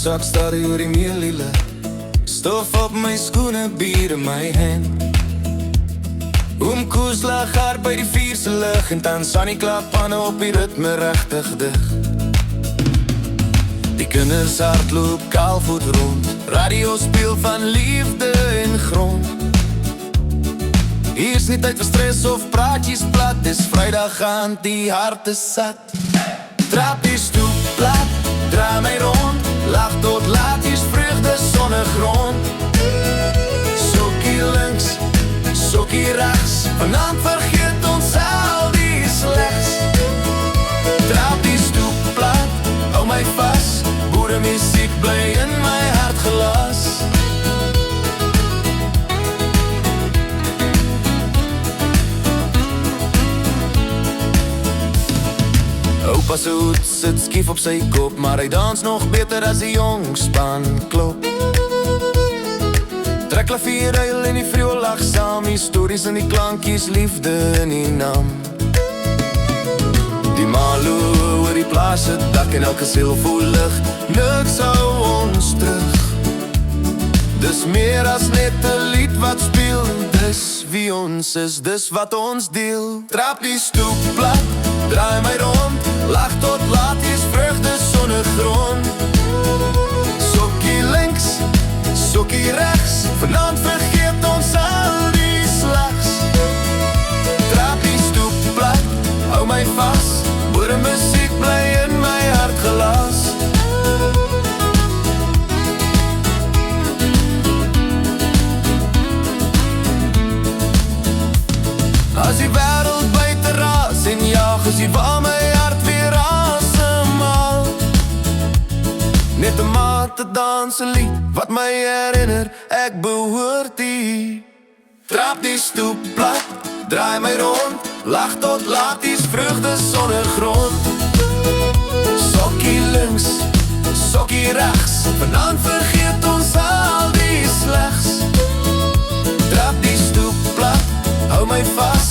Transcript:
sak stare oor die meeliele. Stof op my skoene, bier in my hand. Oom Koos lag hard by die vuur se lig, en dan Sunny klap panne op die ritme regtig dig. Die kinders hardloop kaalvoet rond, radio speel van liefde en grond. Hier is nie tyd vir stress of praatjies plat, dis Vrydag aan, die hart is sat. Trap die stoep plat, draai my rond, lag tot laat, hier is vreugde sonnegrond. Sokkie links, sokkie regs, vanavond vergeet ons al die slechts. Trap die stoep plat, hou my vas, boeremuziek bly in my hart gelas. Opa se hoed sit skief op sy kop, maar hy dans nog beter as die jong span klop. Trek klavier, huil en die vrouw lag saam, die stories en die klankies, liefde in die naam. Die malo oor die plaas het dak en elke siel voel lig, niks hou ons terug. Dis meer as net 'n lied wat speel, dis wie ons is, dis wat ons deel. Trap die stoep plat, draai my rond, lag tot laat, is vreugde sonnegrond. Sokkie links, sokkie regs, vanavond vergeet ons al die slechts. Trap die stoep plat, hou my vas, boeremuziek bly in my hart gelas. As die wêreld buite raas en jaag, is die waar my hart weer asemhaal. Net 'n maat te dans, 'n lied wat my herinner, ek behoort hier. Trap die stoep plat, draai my rond, lag tot laat, is vreugde sonnegrond. Sokkie links, sokkie regs, vanavond vergeet ons al die slechts. Trap die stoep plat, hou my vas,